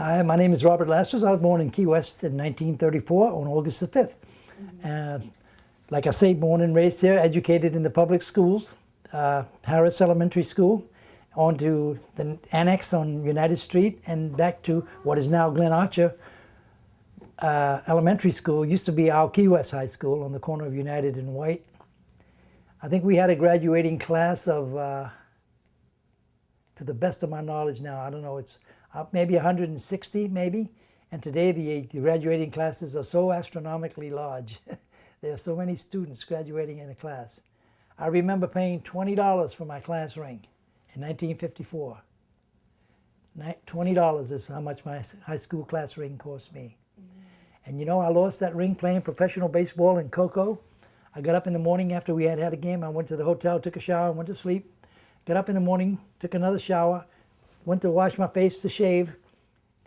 Hi, my name is Robert Lastres. I was born in Key West in 1934 on August the 5th. Like I say, born and raised here, educated in the public schools, Harris Elementary School, on to the annex on United Street, and back to what is now Glen Archer Elementary School. Used to be our Key West High School on the corner of United and White. I think we had a graduating class of, to the best of my knowledge now, I don't know, it's maybe 160 maybe. And today the graduating classes are so astronomically large. There are so many students graduating in a class. I remember paying $20 for my class ring in 1954. $20 is how much my high school class ring cost me. And you know, I lost that ring playing professional baseball in Cocoa. I got up in the morning after we had a game. I went to the hotel, took a shower, went to sleep. Got up in the morning, took another shower, went to wash my face to shave,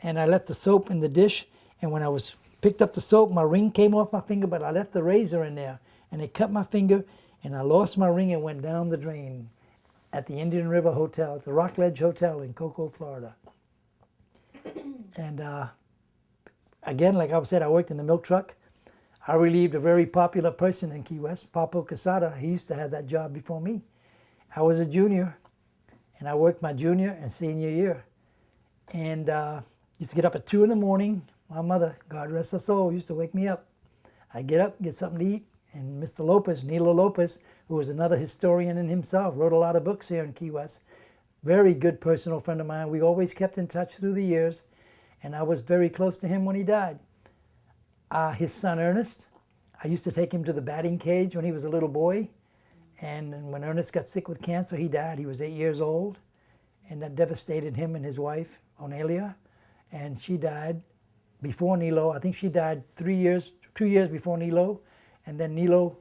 and I left the soap in the dish. And when I picked up the soap, my ring came off my finger, but I left the razor in there, and it cut my finger, and I lost my ring and went down the drain at the Indian River Hotel, at the Rockledge Hotel in Cocoa, Florida. And again, like I said, I worked in the milk truck. I relieved a very popular person in Key West, Papo Quesada. He used to have that job before me. I was a junior, and I worked my junior and senior year. And used to get up at 2 in the morning. My mother, God rest her soul, used to wake me up. I'd get up, get something to eat, and Mr. Lopez, Nilo Lopez, who was another historian in himself, wrote a lot of books here in Key West. Very good personal friend of mine. We always kept in touch through the years, and I was very close to him when he died. His son Ernest, I used to take him to the batting cage when he was a little boy. And when Ernest got sick with cancer, he died. He was 8 years old, and that devastated him and his wife, Onelia. And she died before Nilo. I think she died 2 years before Nilo. And then Nilo,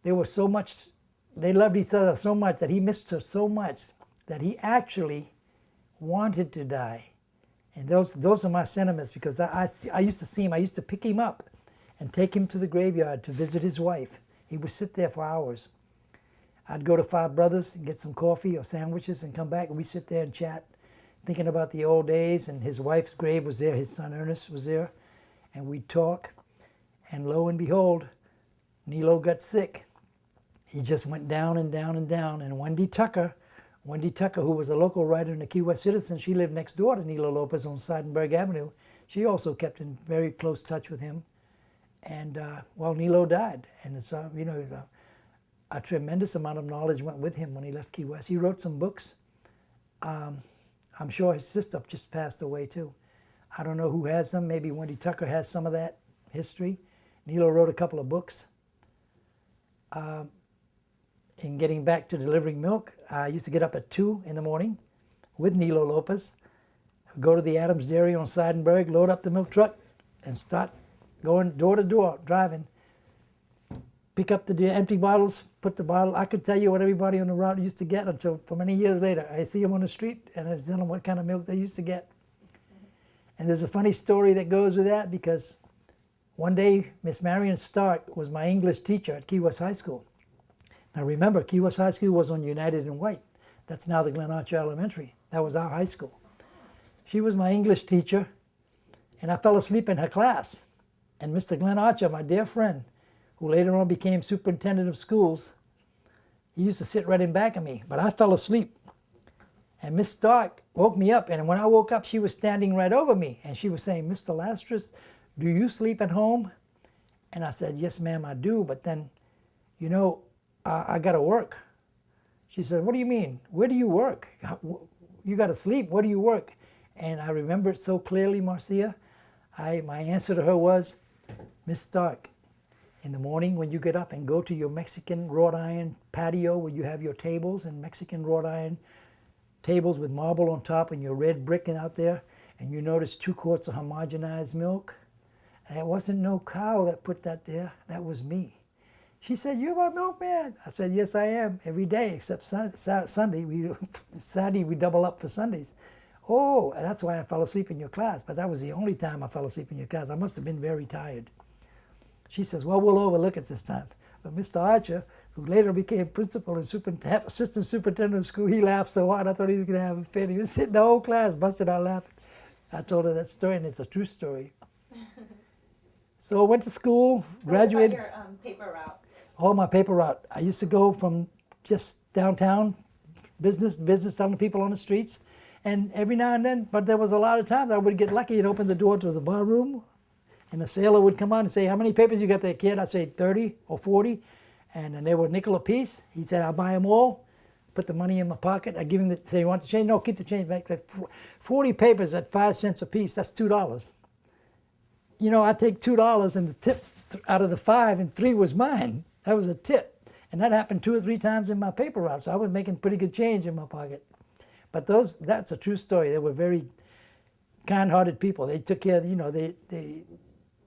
they loved each other so much that he missed her so much that he actually wanted to die. And those are my sentiments, because I used to see him. I used to pick him up and take him to the graveyard to visit his wife. He would sit there for hours. I'd go to Five Brothers and get some coffee or sandwiches and come back, and we'd sit there and chat, thinking about the old days. And his wife's grave was there, his son Ernest was there, and we'd talk. And lo and behold, Nilo got sick. He just went down and down and down. And Wendy Tucker, who was a local writer in the Key West Citizen, she lived next door to Nilo Lopez on Seidenberg Avenue. She also kept in very close touch with him. And well, Nilo died, and it's you know, a tremendous amount of knowledge went with him when he left Key West. He wrote some books. I'm sure his sister just passed away too. I don't know who has them. Maybe Wendy Tucker has some of that history. Nilo wrote a couple of books. In getting back to delivering milk, I used to get up at 2 in the morning with Nilo Lopez, go to the Adams Dairy on Seidenberg, load up the milk truck, and start going door to door, driving. Pick up the empty bottles, put the bottle. I could tell you what everybody on the route used to get until for many years later. I see them on the street, and I tell them what kind of milk they used to get. And there's a funny story that goes with that, because one day Miss Marion Stark was my English teacher at Key West High School. Now remember, Key West High School was on United and White. That's now the Glen Archer Elementary. That was our high school. She was my English teacher, and I fell asleep in her class. And Mr. Glen Archer, my dear friend, who later on became superintendent of schools, he used to sit right in back of me, but I fell asleep. And Miss Stark woke me up, and when I woke up, she was standing right over me, and she was saying, "Mr. Lastres, do you sleep at home?" And I said, "Yes, ma'am, I do, but then, you know, I got to work." She said, "What do you mean? Where do you work? You got to sleep. Where do you work?" And I remember it so clearly, Marcela. My answer to her was, "Miss Stark, in the morning when you get up and go to your Mexican wrought iron patio where you have your tables and Mexican wrought iron tables with marble on top and your red brick out there, and you notice 2 quarts of homogenized milk, and it wasn't no cow that put that there, that was me." She said, "You're my milkman." I said, "Yes, I am, every day except Sunday. Saturday we double up for Sundays." "Oh, that's why I fell asleep in your class." But that was the only time I fell asleep in your class. I must have been very tired. She says, "Well, we'll overlook it this time." But Mr. Archer, who later became principal and assistant superintendent of school, he laughed so hard I thought he was going to have a fit. He was sitting the whole class busted out laughing. I told her that story, and it's a true story. So I went to school, graduated. What about your paper route? Oh, my paper route. I used to go from just downtown, business to business, telling people on the streets. And every now and then, but there was a lot of times I would get lucky and open the door to the bar room, and the sailor would come on and say, "How many papers you got there, kid?" I'd say 30 or 40. And then they were a nickel a piece. He said, "I'll buy them all." Put the money in my pocket. I give him say, "You want the change?" "No, keep the change back." Like 40 papers at 5 cents a piece. That's $2. You know, I take $2 and the tip out of the 5, and 3 was mine. That was a tip. And that happened 2 or 3 times in my paper route. So I was making pretty good change in my pocket. But that's a true story. They were very kind-hearted people. They took care of,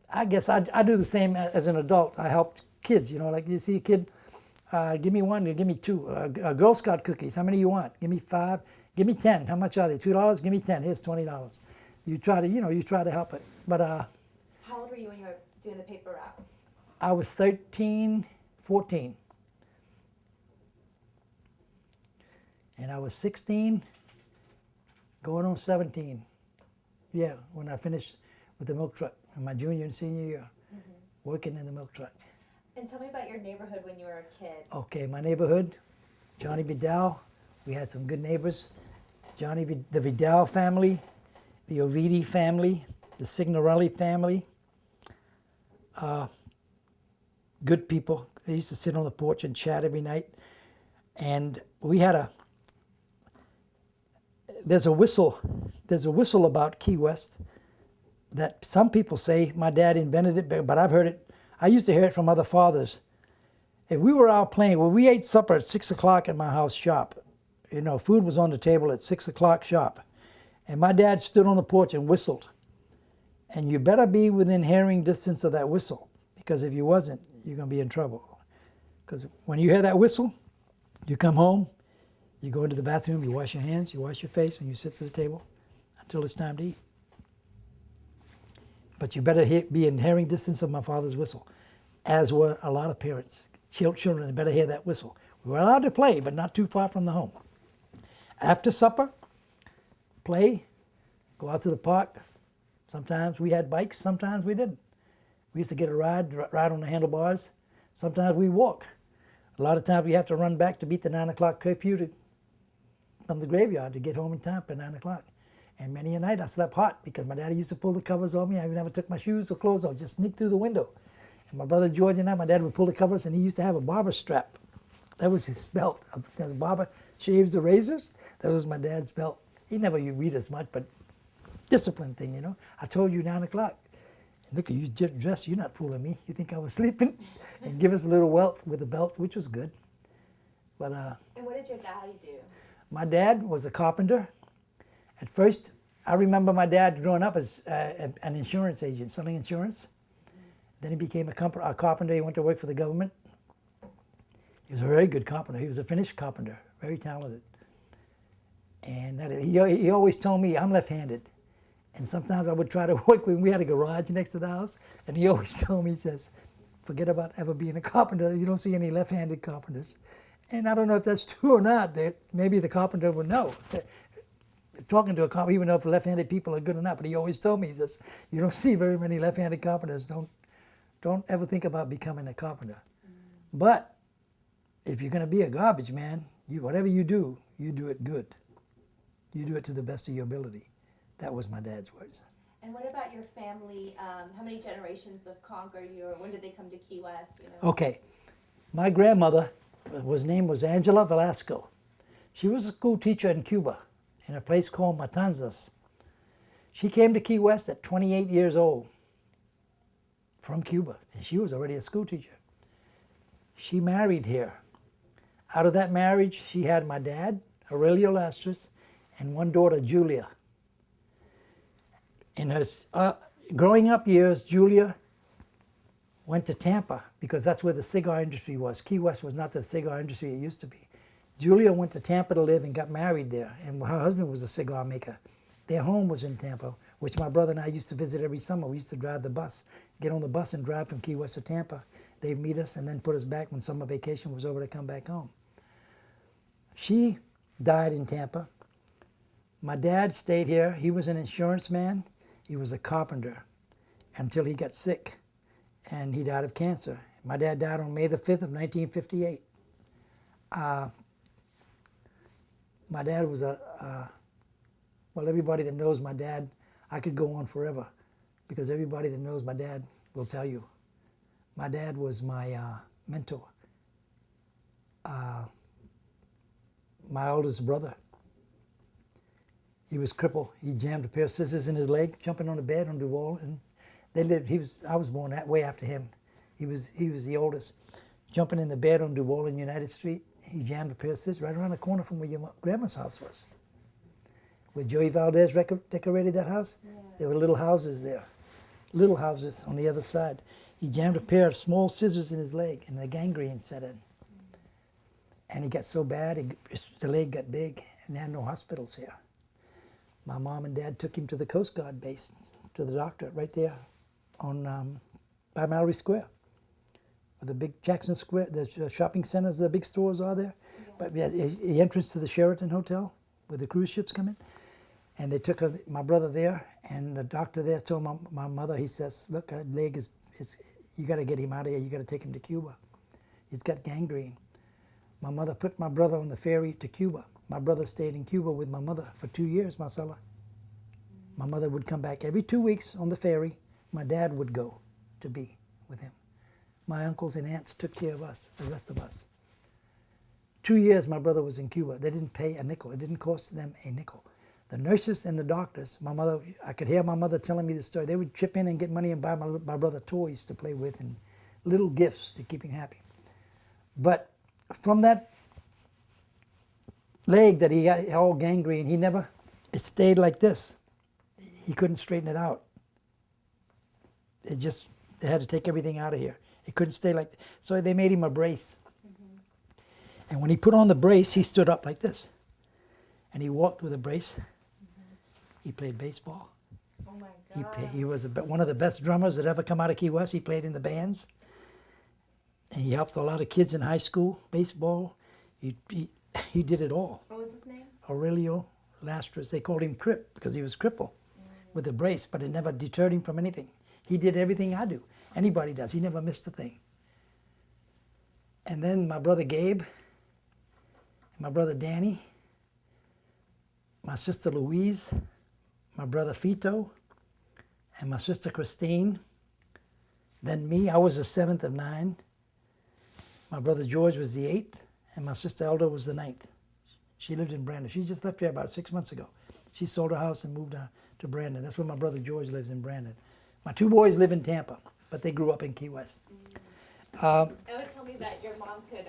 I guess I do the same as an adult. I helped kids, like you see a kid, give me 1, give me 2. Girl Scout cookies, how many you want? Give me 5, give me 10. How much are they? $2, give me 10. Here's $20. You try to help it. But how old were you when you were doing the paper route? I was 13, 14. And I was 16, going on 17. Yeah, when I finished with the milk truck in my junior and senior year, working in the milk truck. And tell me about your neighborhood when you were a kid. Okay, my neighborhood, Johnny Vidal. We had some good neighbors. The Vidal family, the Ovidi family, the Signorelli family. Good people. They used to sit on the porch and chat every night. And we had there's a whistle about Key West that some people say my dad invented it, but I've heard it. I used to hear it from other fathers. If we were out playing, well, we ate supper at 6 o'clock at my house sharp. Food was on the table at 6 o'clock sharp. And my dad stood on the porch and whistled. And you better be within hearing distance of that whistle, because if you wasn't, you're going to be in trouble. Because when you hear that whistle, you come home, you go into the bathroom, you wash your hands, you wash your face, and you sit to the table until it's time to eat. But you better be in hearing distance of my father's whistle, as were a lot of parents. Children better hear that whistle. We were allowed to play, but not too far from the home. After supper, play, go out to the park. Sometimes we had bikes, sometimes we didn't. We used to get a ride on the handlebars. Sometimes we walk. A lot of times we have to run back to beat the 9 o'clock curfew from the graveyard to get home in time for 9 o'clock. And many a night I slept hot because my daddy used to pull the covers on me. I never took my shoes or clothes off, just sneak through the window. And my brother George and my dad would pull the covers, and he used to have a barber strap. That was his belt. The barber shaves the razors. That was my dad's belt. He never used to read as much, but discipline thing, I told you 9 o'clock. Look at you dressed, you're not fooling me. You think I was sleeping? And give us a little welt with a belt, which was good. But and what did your daddy do? My dad was a carpenter. At first, I remember my dad growing up as an insurance agent, selling insurance. Then he became a carpenter. He went to work for the government. He was a very good carpenter. He was a Finnish carpenter, very talented. And he always told me, I'm left-handed. And sometimes I would try to work with him. We had a garage next to the house. And he always told me, he says, forget about ever being a carpenter. You don't see any left-handed carpenters. And I don't know if that's true or not. Maybe the carpenter would know. Talking to a carpenter, even though if left-handed people are good enough, but he always told me, he says, you don't see very many left-handed carpenters. Don't ever think about becoming a carpenter. But if you're going to be a garbage man, whatever you do it good. You do it to the best of your ability. That was my dad's words. And what about your family? How many generations have conquered you, or when did they come to Key West? Okay. My grandmother, name was Angela Velasco. She was a school teacher in Cuba, in a place called Matanzas. She came to Key West at 28 years old from Cuba, and she was already a school teacher. She married here. Out of that marriage, she had my dad, Aurelio Lastres, and one daughter, Julia. In her growing up years, Julia went to Tampa because that's where the cigar industry was. Key West was not the cigar industry it used to be. Julia went to Tampa to live and got married there, and her husband was a cigar maker. Their home was in Tampa, which my brother and I used to visit every summer. We used to drive the bus, get on the bus and drive from Key West to Tampa. They'd meet us and then put us back when summer vacation was over to come back home. She died in Tampa. My dad stayed here. He was an insurance man. He was a carpenter until he got sick, and he died of cancer. My dad died on May the 5th of 1958. My dad was well, everybody that knows my dad, I could go on forever, because everybody that knows my dad will tell you. My dad was my mentor, my oldest brother. He was crippled. He jammed a pair of scissors in his leg, jumping on the bed on the wall, and they lived. I was born that way after him. He was the oldest, jumping in the bed on the wall in United Street. He jammed a pair of scissors right around the corner from where your grandma's house was. Where Joey Valdez decorated that house, there were little houses there, little houses on the other side. He jammed a pair of small scissors in his leg, and the gangrene set in. And he got so bad, the leg got big, and they had no hospitals here. My mom and dad took him to the Coast Guard base, to the doctor, right there on by Mallory Square, where the big Jackson Square, the shopping centers, the big stores are there. Yeah. But the entrance to the Sheraton Hotel, where the cruise ships come in. And they took my brother there, and the doctor there told my mother, he says, look, that leg is you got to get him out of here. You got to take him to Cuba. He's got gangrene. My mother put my brother on the ferry to Cuba. My brother stayed in Cuba with my mother for 2 years, Marcela. My mother would come back every 2 weeks on the ferry. My dad would go to be with him. My uncles and aunts took care of us, the rest of us. 2 years my brother was in Cuba. They didn't pay a nickel. It didn't cost them a nickel. The nurses and the doctors, my mother, I could hear my mother telling me the story. They would chip in and get money and buy my brother toys to play with and little gifts to keep him happy. But from that leg that he got all gangrene, it stayed like this. He couldn't straighten it out. They had to take everything out of here. It couldn't stay like, so they made him a brace. Mm-hmm. And when he put on the brace, he stood up like this. And he walked with a brace. Mm-hmm. He played baseball. Oh my God. He was one of the best drummers that ever come out of Key West. He played in the bands. And he helped a lot of kids in high school, baseball. He did it all. What was his name? Aurelio Lastres. They called him Crip because he was crippled with a brace, but it never deterred him from anything. He did everything I do. Anybody does. He never missed a thing. And then my brother Gabe, my brother Danny, my sister Louise, my brother Fito, and my sister Christine. Then me, I was the 7th of 9. My brother George was the 8th, and my sister Elda was the 9th. She lived in Brandon. She just left here about 6 months ago. She sold her house and moved to Brandon. That's where my brother George lives, in Brandon. My 2 boys live in Tampa, but they grew up in Key West. It would tell me that your mom could,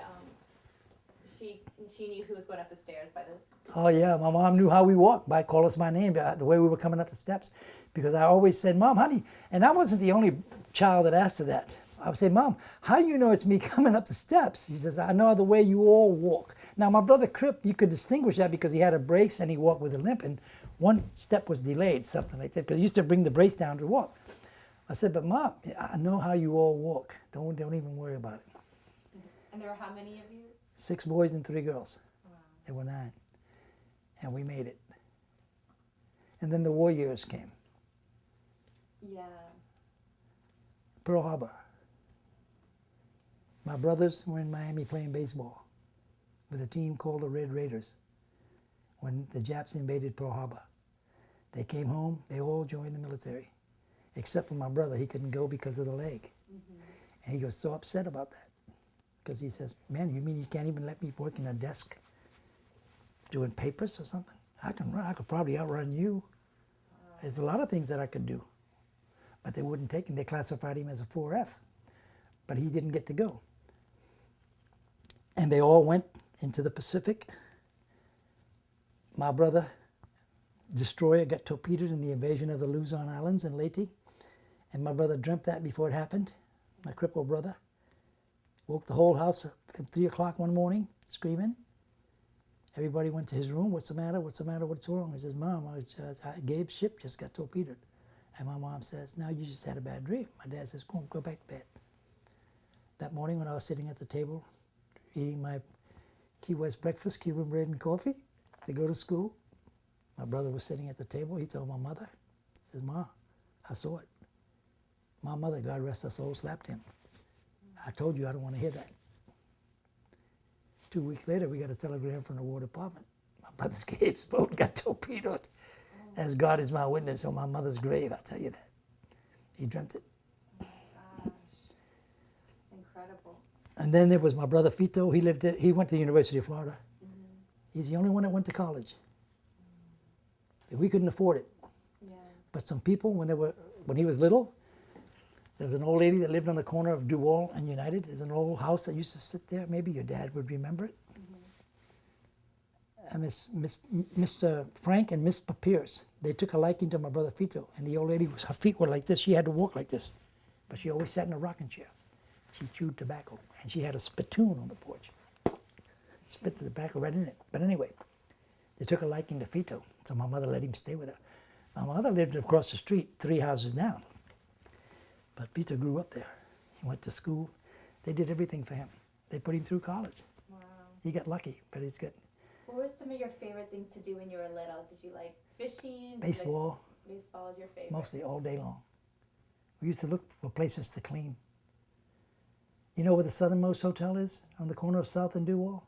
she knew who was going up the stairs by the... Oh yeah, my mom knew how we walked by call us by name, the way we were coming up the steps. Because I always said, Mom, how do you... And I wasn't the only child that asked her that. I would say, Mom, how do you know it's me coming up the steps? She says, I know the way you all walk. Now, my brother Crip, you could distinguish that because he had a brace and he walked with a limp, and one step was delayed, something like that, because he used to bring the brace down to walk. I said, but Mom, I know how you all walk. Don't even worry about it. And there were how many of you? 6 boys and 3 girls. Wow. There were 9. And we made it. And then the war years came. Yeah. Pearl Harbor. My brothers were in Miami playing baseball with a team called the Red Raiders when the Japs invaded Pearl Harbor. They came home, they all joined the military, except for my brother. He couldn't go because of the leg. Mm-hmm. And he was so upset about that because he says, man, you mean you can't even let me work in a desk doing papers or something? I could probably outrun you. Wow. There's a lot of things that I could do. But they wouldn't take him. They classified him as a 4F. But he didn't get to go. And they all went into the Pacific. My brother, destroyer, got torpedoed in the invasion of the Luzon Islands in Leyte. And my brother dreamt that before it happened. My crippled brother woke the whole house up at 3 o'clock one morning, screaming. Everybody went to his room. What's the matter? What's the matter? What's wrong? He says, Mom, Gabe's ship just got torpedoed. And my mom says, no, you just had a bad dream. My dad says, go back to bed. That morning when I was sitting at the table, eating my Key West breakfast, Cuban bread and coffee, to go to school, My brother was sitting at the table. He told my mother, he says, "Ma, I saw it. My mother, God rest her soul, slapped him. I told you I don't want to hear that." 2 weeks later, we got a telegram from the War Department. My brother's Gabe's boat got torpedoed. As God is my witness on my mother's grave, I'll tell you that. He dreamt it. Oh my gosh. It's incredible. And then there was my brother Fito. He went to the University of Florida. He's the only one that went to college. We couldn't afford it. Yeah. But some people, when he was little, there was an old lady that lived on the corner of Duval and United. There's an old house that used to sit there. Maybe your dad would remember it. And Mr. Frank and Miss Pierce, they took a liking to my brother Fito. And the old lady, her feet were like this. She had to walk like this. But she always sat in a rocking chair. She chewed tobacco. And she had a spittoon on the porch. Spit the tobacco right in it. But anyway, they took a liking to Fito. So my mother let him stay with her. My mother lived across the street, 3 houses down. But Fito grew up there. He went to school. They did everything for him. They put him through college. Wow. He got lucky, but he's good. What were some of your favorite things to do when you were little? Did you like fishing? Baseball. Baseball was your favorite? Mostly all day long. We used to look for places to clean. You know where the southernmost hotel is? On the corner of South and Duval?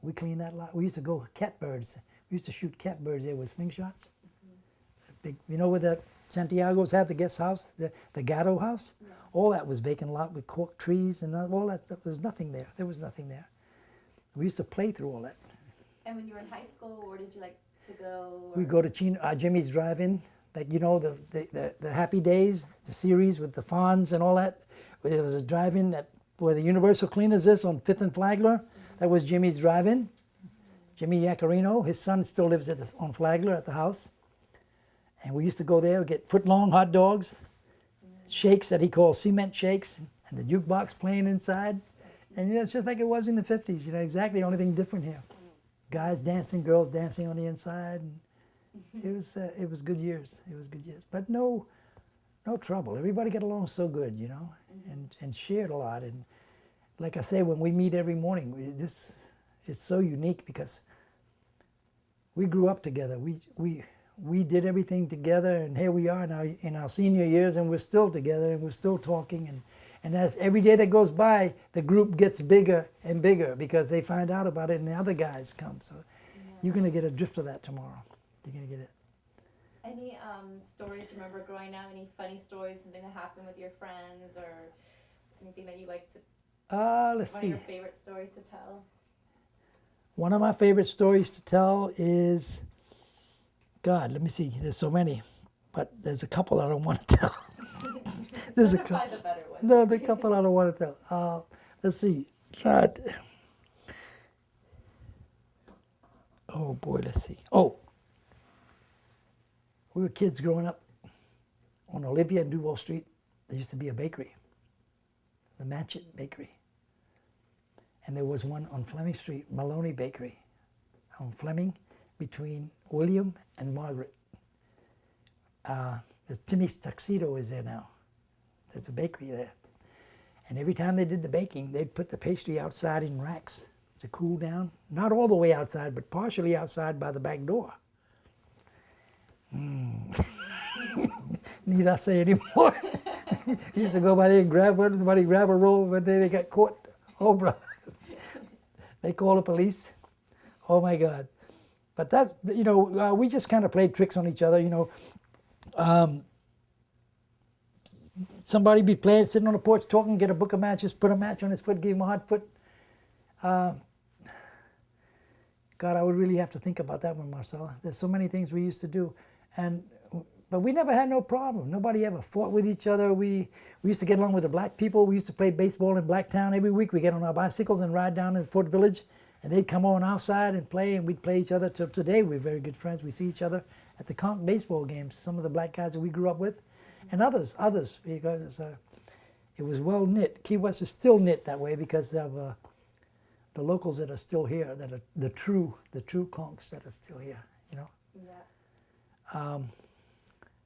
We cleaned that lot. We used to go catbirds. We used to shoot catbirds there with slingshots. Big, you know where the Santiago's have the guest house, the Gatto house? No. All that was vacant lot with cork trees and all that. There was nothing there. There was nothing there. We used to play through all that. And when you were in high school, where did you like to go? Or? We go to Jimmy's Drive-In, like you know the Happy Days, the series with the Fonz and all that. There was a drive-in where the Universal Cleaners is on 5th and Flagler. That was Jimmy's Drive-In. Jimmy Yacarino, his son still lives on Flagler at the house. And we used to go there, get foot-long hot dogs, shakes that he called cement shakes, and the jukebox playing inside. And you know, it's just like it was in the 50s, you know, exactly the only thing different here. Guys dancing, girls dancing on the inside. And it was good years. It was good years. But no trouble. Everybody got along so good, you know, and shared a lot. And like I say, when we meet every morning, this is so unique because we grew up together. We did everything together, and here we are now in our senior years, and we're still together, and we're still talking. And as every day that goes by, the group gets bigger and bigger because they find out about it, and the other guys come. So you're going to get a drift of that tomorrow. You're going to get it. Any stories you remember growing up? Any funny stories, something that happened with your friends, or anything that you like to? Let's One see. of your favorite stories to tell? One of my favorite stories to tell is, God, let me see. There's so many, but there's a couple I don't want to tell. There's Those a are couple. probably the better ones. No, the couple I don't want to tell. Let's see. God. Oh boy, let's see. Oh, we were kids growing up on Olivia and Duval Street. There used to be a bakery, the Matchett Bakery. And there was one on Fleming Street, Maloney Bakery, on Fleming, between William and Margaret. Timmy's Tuxedo is there now. There's a bakery there. And every time they did the baking, they'd put the pastry outside in racks to cool down. Not all the way outside, but partially outside by the back door. Need I say anymore? He used to go by there and grab one, somebody grab a roll, but then they got caught. Oh, brother. They call the police. Oh, my God. But that's, you know, we just kind of played tricks on each other, you know. Somebody be playing, sitting on the porch talking, get a book of matches, put a match on his foot, give him a hot foot. God, I would really have to think about that one, Marcela. There's so many things we used to do. But we never had no problem. Nobody ever fought with each other. We used to get along with the black people. We used to play baseball in Blacktown every week. We get on our bicycles and ride down to Fort Village, and they'd come on our side and play, and we'd play each other. Till today, we're very good friends. We see each other at the Conch baseball games, some of the black guys that we grew up with, and others, because it was well knit. Key West is still knit that way because of the locals that are still here, that are the true Conchs that are still here, you know. Yeah.